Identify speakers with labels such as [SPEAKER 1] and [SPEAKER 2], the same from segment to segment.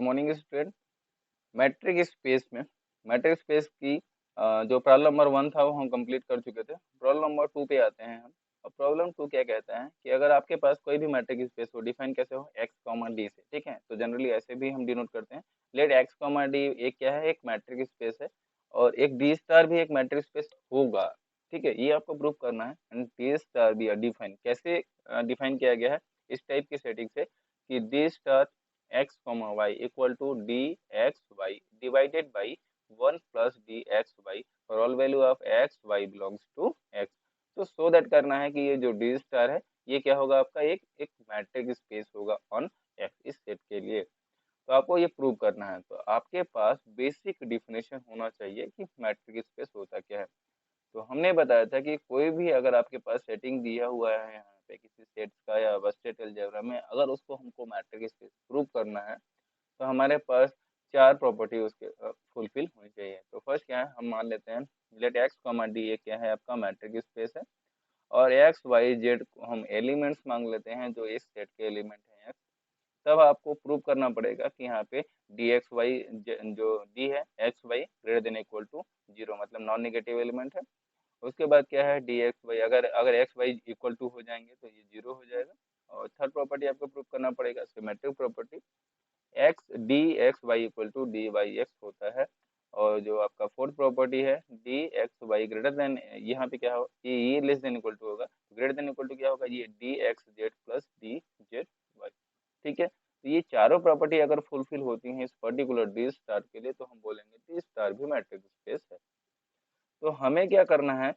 [SPEAKER 1] Morning student. Matric space में matric space की जो प्रॉब्लम नंबर 1 था वो हम कंप्लीट कर चुके थे। प्रॉब्लम नंबर 2 पे आते हैं हम। और प्रॉब्लम 2 क्या कहता है कि अगर आपके पास कोई भी मैट्रिक स्पेस हो, डिफाइन कैसे हो, एक्स कॉमा डी से, ठीक है। तो जनरली ऐसे भी हम डिनोट करते हैं। लेट एक्स कॉमा डी एक क्या है, एक मैट्रिक स्पेस है और एक डी स्टार भी एक मैट्रिक स्पेस होगा, ठीक है। ये आपको प्रूव करना है। एंड डी स्टार भी डिफाइन कैसे डिफाइन किया गया है इस टाइप की सेटिंग से कि D star X comma Y equal to D X Y divided by 1 plus D X Y for all value of X Y belongs to X. तो सो दैट करना है कि ये जो डी स्टार है ये क्या होगा, आपका एक एक मैट्रिक स्पेस होगा ऑन एक्स इस सेट के लिए। तो आपको ये प्रूव करना है। तो आपके पास बेसिक डिफिनेशन होना चाहिए कि मैट्रिक स्पेस होता क्या है। तो हमने बताया था कि कोई भी अगर आपके पास सेटिंग दिया हुआ है यहाँ पे किसी सेट्स का या वेस्टेड अलजेब्रा में, अगर उसको हमको मैट्रिक स्पेस प्रूव करना है तो हमारे पास 4 प्रॉपर्टी उसके फुलफिल होनी चाहिए। तो फर्स्ट क्या है, हम मान लेते हैं लेट एक्स कॉमा डी ये क्या है, आपका मैट्रिक स्पेस है। और एक्स वाई जेड को हम एलिमेंट्स मांग लेते हैं जो इस सेट के एलिमेंट हैं। तब आपको प्रूव करना पड़ेगा कि यहाँ पे डी एक्स वाई जो डी है X Y greater than equal to 0, मतलब नॉन नेगेटिव एलिमेंट है। उसके बाद क्या है डी एक्स वाई, अगर अगर एक्स वाई इक्वल टू हो जाएंगे तो ये 0 हो जाएगा। और थर्ड प्रॉपर्टी आपको प्रूव करना पड़ेगा symmetric property, X D X Y equal to D Y X होता है। और जो आपका फोर्थ प्रॉपर्टी है D X Y greater than, यहाँ पे क्या होगा ये लेस देन इक्वल टू होगा, ग्रेटर देन इक्वल टू क्या होगा ये D X Z plus D Z Y, ठीक है। तो ये चारों प्रॉपर्टी अगर फुलफिल होती हैं इस पर्टिकुलर डी स्टार के लिए तो हम बोलेंगे डी स्टार भी मैट्रिक स्पेस है। तो हमें क्या करना है,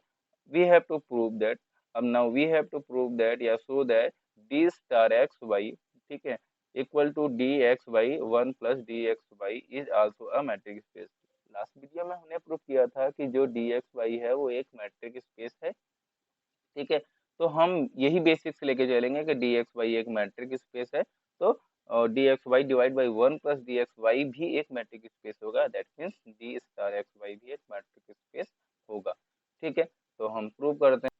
[SPEAKER 1] we have to prove that, अब now we have to prove that या show that D star X Y, ठीक है, equal to D X Y 1 plus D X Y is also a metric space. Last video में हमने prove किया था कि जो डी एक्स वाई है वो एक मैट्रिक स्पेस है, ठीक है। तो हम यही बेसिक्स लेके चलेंगे कि डी एक्स वाई एक मैट्रिक स्पेस है। तो D X Y divide by 1 plus D X Y भी एक मैट्रिक स्पेस होगा, that means D star X Y भी एक मैट्रिक स्पेस होगा, ठीक है। तो हम प्रूव करते हैं,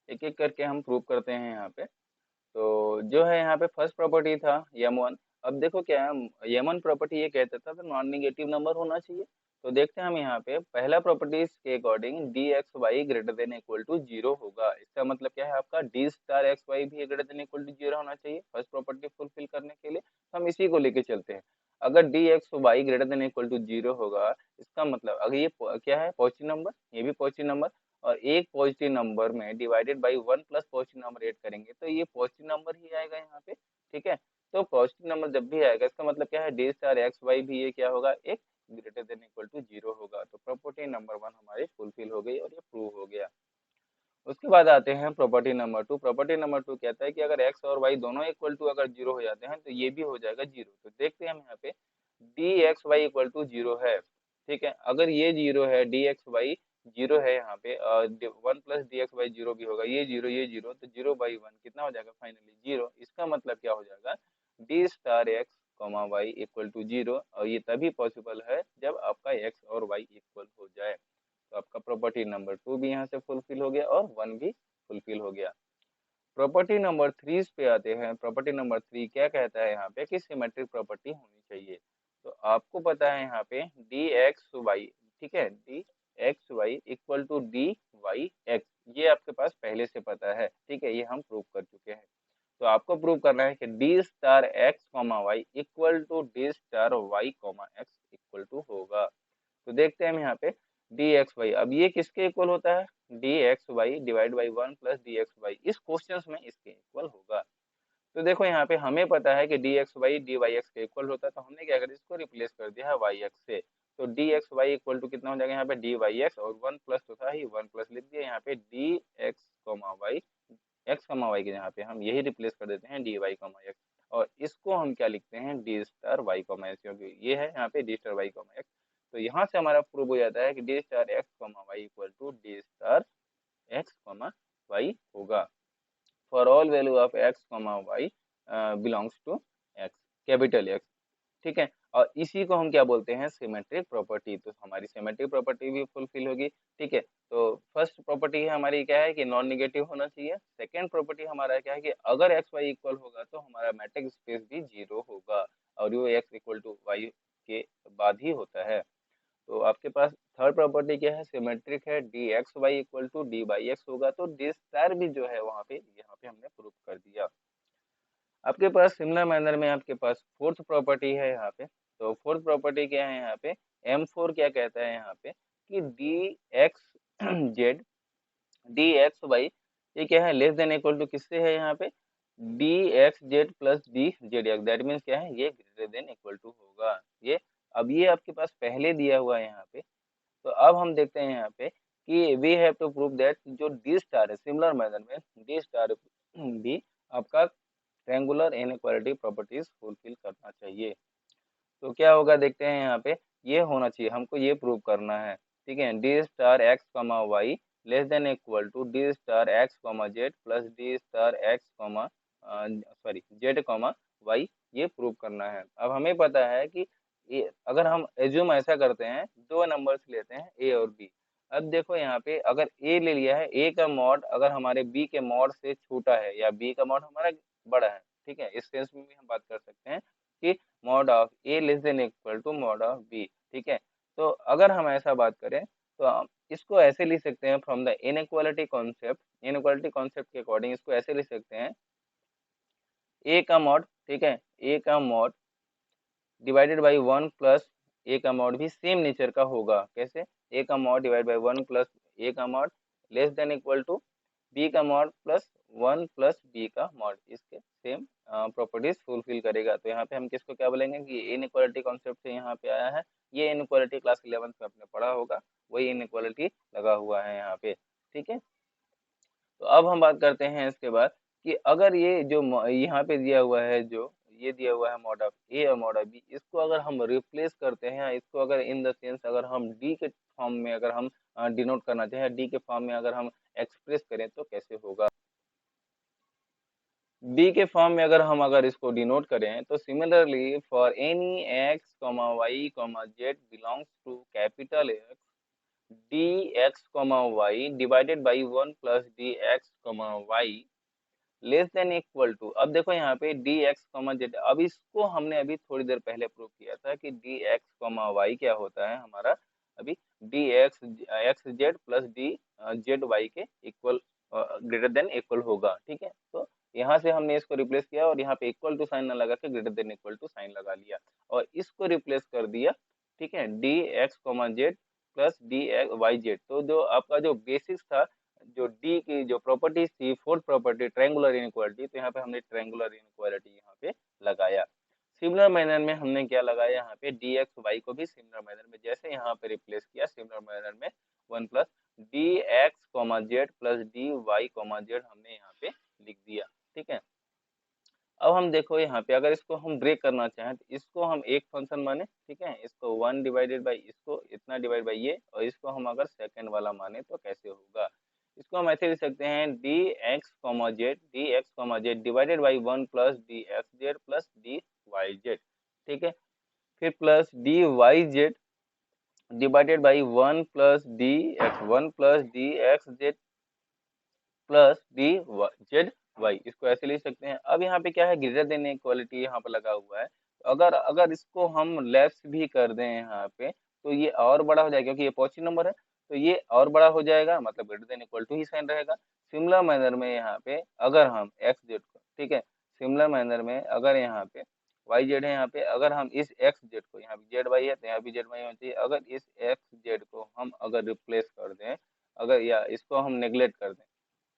[SPEAKER 1] एक एक करके हम प्रूव करते हैं यहाँ पे। तो जो है यहाँ पे फर्स्ट प्रॉपर्टी था यम1। अब देखो क्या है, यम1 प्रॉपर्टी ये कहता था तो नॉन नेगेटिव नंबर होना चाहिए। तो देखते हैं हम यहाँ पे पहला प्रॉपर्टीज के according D X Y greater than equal to 0 होगा। इसका मतलब क्या है, आपका डी स्टार एक्स वाई भी ग्रेटर देन इक्वल टू 0 होना चाहिए फर्स्ट प्रॉपर्टी फुलफिल करने के लिए। तो हम इसी को लेके चलते हैं। अगर D X Y greater than equal to 0 होगा, इसका मतलब अगर ये क्या है पॉजिटिव नंबर, ये भी पॉजिटिव नंबर, और एक पॉजिटिव नंबर में divided by 1 plus positive number add करेंगे तो ये पॉजिटिव नंबर ही आएगा यहाँ पे, ठीक है। तो पॉजिटिव नंबर जब भी आएगा इसका मतलब क्या है डी स्टार एक्स वाई भी ये क्या होगा, एक ग्रेटर देन इक्वल टू 0 होगा। तो प्रॉपर्टी नंबर 1 हमारी फुलफिल हो गई और ये प्रूव हो गया। उसके बाद आते हैं प्रॉपर्टी नंबर 2। प्रॉपर्टी नंबर 2 कहता है कि अगर एक्स और वाई दोनों इक्वल टू अगर 0 हो जाते हैं तो ये भी हो जाएगा 0। तो देखते हैं हम यहाँ पे D X Y equal to 0 है, ठीक है। अगर ये 0 है, डी एक्स वाई 0 है यहाँ पे, 1 प्लस डी एक्स वाई 0 भी होगा, ये 0 ये 0, तो 0 बाई 1 कितना हो जाएगा फाइनली 0। इसका मतलब क्या हो जाएगा D star X comma Y equal to 0, और ये तभी पॉसिबल है जब आपका एक्स और वाई इक्वल हो जाए। तो आपका प्रॉपर्टी नंबर 2 भी यहाँ से फुलफिल हो गया और 1 भी फुलफिल हो गया। प्रॉपर्टी नंबर 3 पे आते हैं। प्रॉपर्टी नंबर 3 क्या कहता है यहाँ पे कि सिमेट्रिक प्रॉपर्टी होनी चाहिए। तो आपको पता है यहाँ पे डी एक्स वाई, ठीक है, D X Y equal to D Y X, ये आपके पास पहले से पता है, ठीक है, ये हम प्रूव कर चुके हैं। तो आपको प्रूव करना है कि D star X comma Y equal to D star Y comma X equal to होगा। तो देखते हैं हम यहाँ पे डी एक्स वाई, अब ये किसके इक्वल होता है, D X Y divide by 1 plus D X Y, इस क्वेश्चन में इसके इक्वल होगा। तो देखो यहाँ पे हमें पता है कि D X Y D Y X के इक्वल होता है, तो हमने क्या करा इसको रिप्लेस कर दिया है वाई एक्स से। तो D X Y equal to कितना हो जाएगा यहाँ पे डी वाई एक्स, और 1 प्लस तो था ही 1 प्लस लिख दिया यहाँ पे D X comma Y, X comma Y के यहाँ पे हम यही रिप्लेस कर देते हैं डी वाई कॉमा एक्स, और इसको हम क्या लिखते हैं D star Y comma X, क्योंकि ये है यहाँ पे D star Y comma X. तो यहाँ से हमारा प्रूव हो जाता है कि D star X comma Y equal to D star X comma Y होगा for all value of X comma Y belongs to X, capital X, ठीक है। और इसी को हम क्या बोलते हैं सिमेट्रिक प्रॉपर्टी। तो हमारी सिमेट्रिक प्रॉपर्टी भी फुलफिल होगी, ठीक है। तो फर्स्ट प्रॉपर्टी है हमारी क्या है कि नॉन नेगेटिव होना चाहिए। सेकंड प्रॉपर्टी हमारा क्या है कि अगर एक्स वाई इक्वल होगा तो हमारा मैट्रिक स्पेस भी 0 होगा। और वो x इक्वल टू वाई के बाद ही होता है। तो आपके पास थर्ड प्रॉपर्टी क्या है, सिमेट्रिक है, D X Y equal to D by X होगा, तो डी स्टार भी जो है वहाँ पे यहाँ पे हमने प्रूव कर दिया। आपके पास सिमिलर मैनर में आपके पास फोर्थ प्रॉपर्टी है यहाँ पे। तो फोर्थ प्रॉपर्टी क्या है यहाँ पे, M4 क्या कहता है यहाँ पे कि D X Z D X Y ये क्या है, लेस देन इक्वल टू किससे है यहाँ पे, D X Z plus D Z x, that means क्या है, ये ग्रेटर देन इक्वल टू होगा ये। अब ये आपके पास पहले दिया हुआ है यहाँ पे। तो अब हम देखते हैं यहाँ पे कि we have to prove that जो डी स्टार है सिमिलर मैनर में डी स्टार भी आपका ट्रायंगुलर इनइक्वालिटी प्रॉपर्टीज फुलफिल करना चाहिए। तो क्या होगा देखते हैं यहाँ पे, ये होना चाहिए, हमको ये प्रूव करना है। ठीक है, D star X comma Y less than equal to D star X comma Z plus D star X comma sorry Z comma Y, ये प्रूव करना है। अब हमें पता है कि अगर हम एज्यूम ऐसा करते हैं, दो नंबर्स लेते हैं ए और बी। अब देखो यहाँ पे अगर ए ले लिया है, ए का मॉड अगर हमारे बी के मॉड से छोटा है या बी का मॉड हमारा बड़ा है, ठीक है, इस सेंस में भी हम बात कर सकते हैं कि mod of A less than equal to mod of B. ठीक है, तो अगर हम ऐसा बात करें तो हम इसको ऐसे लिख सकते हैं from the inequality concept, inequality concept के अकॉर्डिंग इसको ऐसे लिख सकते हैं, ए का मॉड, ठीक है, ए का mod divided by 1 plus A का मॉड भी सेम नेचर का होगा। कैसे, ए का mod divide by 1 plus A का mod less than equal to B का मॉड प्लस 1 प्लस बी का मॉड, इसके सेम प्रॉपर्टीज फुलफिल करेगा। तो यहाँ पे हम किसको क्या बोलेंगे कि इनइक्वालिटी कॉन्सेप्ट से यहाँ पे आया है, ये इनइक्वालिटी क्लास 11th में आपने पढ़ा होगा, वही इनइक्वालिटी लगा हुआ है यहाँ पे। ठीक है, तो अब हम बात करते हैं इसके बाद कि अगर ये जो यहाँ पे दिया हुआ है, जो ये दिया हुआ है मॉड ऑफ ए और मॉड ऑफ बी, इसको अगर हम रिप्लेस करते हैं, इसको अगर इन द सेंस अगर हम डी के फॉर्म में अगर हम डिनोट करना चाहें, डी के फॉर्म में अगर हम एक्सप्रेस करें तो कैसे होगा। डी के फॉर्म में अगर इसको डिनोट करें तो similarly for any X comma Y comma Z belongs to capital X D X comma Y divided by 1 plus D X comma Y less than equal to, अब देखो यहाँ पे डी एक्स कॉमा जेड, अब इसको हमने अभी थोड़ी देर पहले प्रूव किया था कि डी एक्स कॉमा वाई क्या होता है हमारा, अभी D X X Z plus D Z Y के इक्वल ग्रेटर देन इक्वल होगा। ठीक है, तो यहाँ से हमने इसको रिप्लेस किया और यहाँ पे इक्वल टू साइन ना लगा के greater than equal to sign लगा लिया और इसको रिप्लेस कर दिया। ठीक है, D X comma Z plus D Y Z, तो जो आपका जो बेसिक्स था, जो डी की जो प्रॉपर्टीज थी, फोर्थ प्रॉपर्टी ट्रायंगुलर इनइक्वालिटी, तो यहाँ पे हमने ट्रायंगुलर इनइक्वालिटी यहाँ पे लगाया। सिमिलर मैनर में हमने क्या लगाया यहाँ पे, डी एक्स वाई को भी सिमिलर मैनर में जैसे यहाँ पे रिप्लेस किया, सिमिलर मैनर में 1 plus D X comma Z plus D Y comma Z हमने यहाँ पे लिख दिया। ठीक है, अब हम देखो यहाँ पे अगर इसको हम ब्रेक करना चाहें तो इसको हम एक फंक्शन माने, ठीक है, इसको 1 डिवाइडेड बाई इसको इतना डिवाइड बाई ये, और इसको हम अगर सेकंड वाला माने तो कैसे होगा, इसको हम ऐसे लिख सकते हैं D X comma Z divided by 1 plus D X Z plus D Y Z. ठीक है, फिर plus D Y Z divided by 1 plus D X Z plus D Z Y, इसको ऐसे लिख सकते हैं। अब यहाँ पे क्या है, ग्रेटर देन इक्वालिटी यहाँ पे लगा हुआ है, तो अगर अगर इसको हम लेफ्ट भी कर दें यहाँ पे तो ये और बड़ा हो जाएगा, क्योंकि ये पॉजिटिव नंबर है तो ये और बड़ा हो जाएगा, मतलब ग्रेटर देन इक्वल टू ही साइन रहेगा। सिमिलर मैनर में यहाँ पे अगर हम एक्स जेड को, ठीक है, सिमिलर मैनर में अगर यहाँ पे वाई जेड है, यहाँ पे अगर हम इस एक्स जेड को, यहाँ पे जेड वाई है तो यहाँ भी जेड वाई होना चाहिए, अगर इस एक्स जेड को हम अगर रिप्लेस कर दें, अगर या इसको हम नेग्लेक्ट कर दें,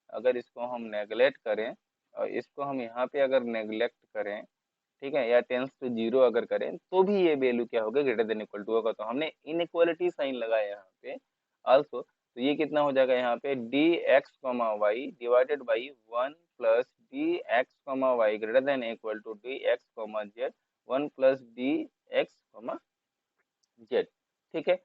[SPEAKER 1] अगर इसको हम नेगलेक्ट करें और इसको हम यहाँ पे अगर नेगलेक्ट करें, ठीक है, या टेंस टू जीरो अगर करें तो भी ये वैल्यू क्या होगा, ग्रेटर देन इक्वल टू होगा। तो हमने इनइक्वालिटी साइन लगाया यहाँ पे आल्सो, तो ये कितना हो जाएगा यहाँ पे D X comma Y divided by 1 plus D X comma Y greater than equal to D X comma Z 1 plus D X comma Z. ठीक है,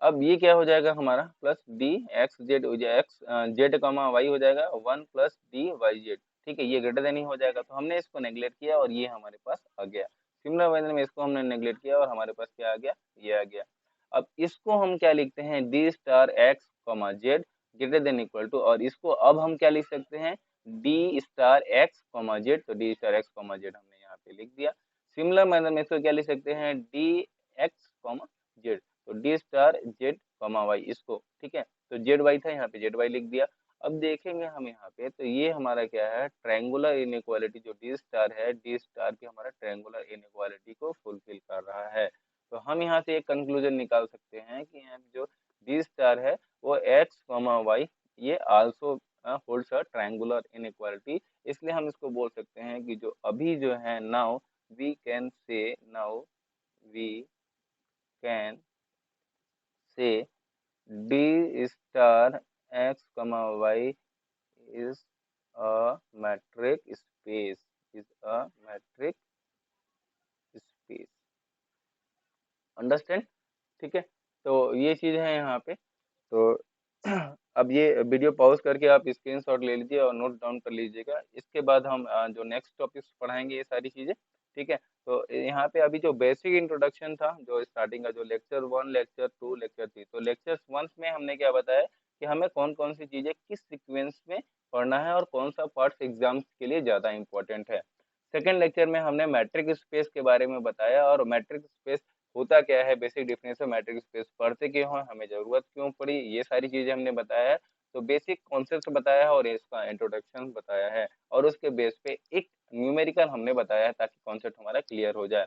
[SPEAKER 1] अब ये क्या हो जाएगा हमारा प्लस डी एक्स जेड हो जाएगा, एक्स जेड कॉमा वाई हो जाएगा 1 प्लस डी वाई जेड। ठीक है, ये ग्रेटर देन ही हो जाएगा, तो हमने इसको नेग्लेक्ट किया और ये हमारे पास आ गया। सिमिलर मैनर में इसको हमने नेग्लेक्ट किया और हमारे पास क्या आ गया, ये आ गया। अब इसको हम क्या लिखते हैं, D star X comma Z greater than equal to, और इसको अब हम क्या लिख सकते हैं, D star X comma Z, तो D star X comma Z हमने यहाँ पे लिख दिया। सिमिलर मैनर में इसको क्या लिख सकते हैं, डी एक्स कॉमा जेड, तो D star Z comma Y इसको, ठीक है। तो जेड वाई था, यहाँ पे जेड वाई लिख दिया। अब देखेंगे हम यहाँ पे, तो ये हमारा क्या है, ट्रायंगुलर इनइक्वालिटी जो डी स्टार है, डी स्टार की हमारा ट्रायंगुलर इनइक्वालिटी को फुलफिल कर रहा है। तो हम यहाँ से एक कंक्लूजन निकाल सकते हैं कि यहाँ जो डी स्टार है वो एक्स कॉमा वाई ये also holds a triangular inequality, इसलिए हम इसको बोल सकते हैं कि जो अभी जो है now we can say, now we can say D star X comma Y is a metric space, is a metric space, understand, ठीक है। तो ये चीज है यहाँ पे। तो अब ये वीडियो पॉज करके आप स्क्रीनशॉट ले लीजिए और नोट डाउन कर लीजिएगा। इसके बाद हम जो नेक्स्ट टॉपिक्स पढ़ाएंगे ये सारी चीजें, ठीक है। तो यहाँ पे अभी जो बेसिक इंट्रोडक्शन था, जो स्टार्टिंग का जो लेक्चर 1, लेक्चर 2, लेक्चर 3, तो लेक्चर 1 में हमने क्या बताया कि हमें कौन कौन सी चीजें किस सीक्वेंस में पढ़ना है और कौन सा पार्ट एग्जाम्स के लिए ज्यादा इंपॉर्टेंट है। सेकेंड लेक्चर में हमने मैट्रिक स्पेस के बारे में बताया और मैट्रिक स्पेस होता क्या है, बेसिक डेफिनेशन मैट्रिक स्पेस पढ़ते क्यों हैं, हमें जरूरत क्यों पड़ी, ये सारी चीजें हमने बताया है। तो बेसिक कॉन्सेप्ट बताया है और इसका इंट्रोडक्शन बताया है, और उसके बेस पे एक न्यूमेरिकल हमने बताया है ताकि कॉन्सेप्ट हमारा क्लियर हो जाए।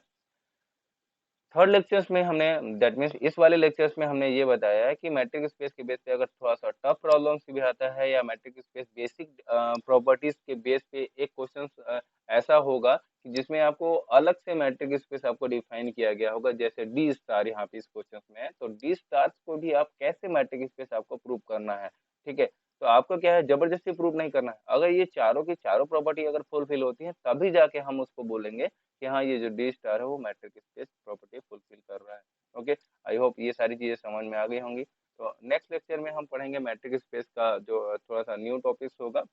[SPEAKER 1] थर्ड लेक्चर्स में हमने, दैट मीन्स इस वाले लेक्चर्स में हमने ये बताया है कि मैट्रिक स्पेस के बेस पे अगर थोड़ा सा टफ प्रॉब्लम्स भी आता है या मैट्रिक स्पेस बेसिक प्रॉपर्टीज के बेस पे एक क्वेश्चन ऐसा होगा कि जिसमें आपको अलग से मैट्रिक स्पेस आपको डिफाइन किया गया होगा, जैसे डी स्टार यहाँ पे इस क्वेश्चन में है, तो डी स्टार को भी आप कैसे मैट्रिक स्पेस आपको प्रूव करना है, ठीक है। तो आपको क्या है, जबरदस्ती प्रूव नहीं करना है, अगर ये चारों की चारों प्रॉपर्टी अगर फुलफिल होती है तभी जाके हम उसको बोलेंगे कि हाँ ये जो डी स्टार है वो मैट्रिक स्पेस प्रॉपर्टी फुलफिल कर रहा है। ओके, आई होप ये सारी चीजें समझ में आ गई होंगी। तो नेक्स्ट लेक्चर में हम पढ़ेंगे मैट्रिक स्पेस का जो थोड़ा सा न्यू टॉपिक्स होगा,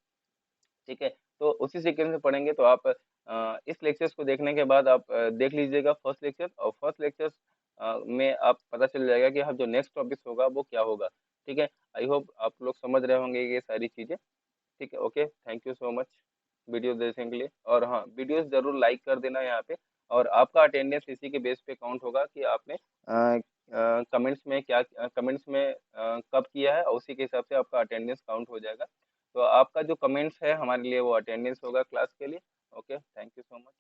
[SPEAKER 1] ठीक है। तो उसी सीक्वेंस में पढ़ेंगे। तो आप इस लेक्चर्स को देखने के बाद आप देख लीजिएगा फर्स्ट लेक्चर, और फर्स्ट लेक्चर में आप पता चल जाएगा कि हम जो नेक्स्ट टॉपिक्स होगा वो क्या होगा, ठीक है। आई होप आप लोग समझ रहे होंगे ये सारी चीजें, ठीक है। Okay, thank you so much video देखने के लिए, और हाँ वीडियोस जरूर लाइक कर देना यहाँ पे, और आपका अटेंडेंस इसी के बेस पे काउंट होगा कि आपने कमेंट्स में क्या, कमेंट्स में कब किया है, और उसी के हिसाब से आपका अटेंडेंस काउंट हो जाएगा। तो आपका जो कमेंट्स है हमारे लिए वो अटेंडेंस होगा क्लास के लिए। Okay, thank you so much.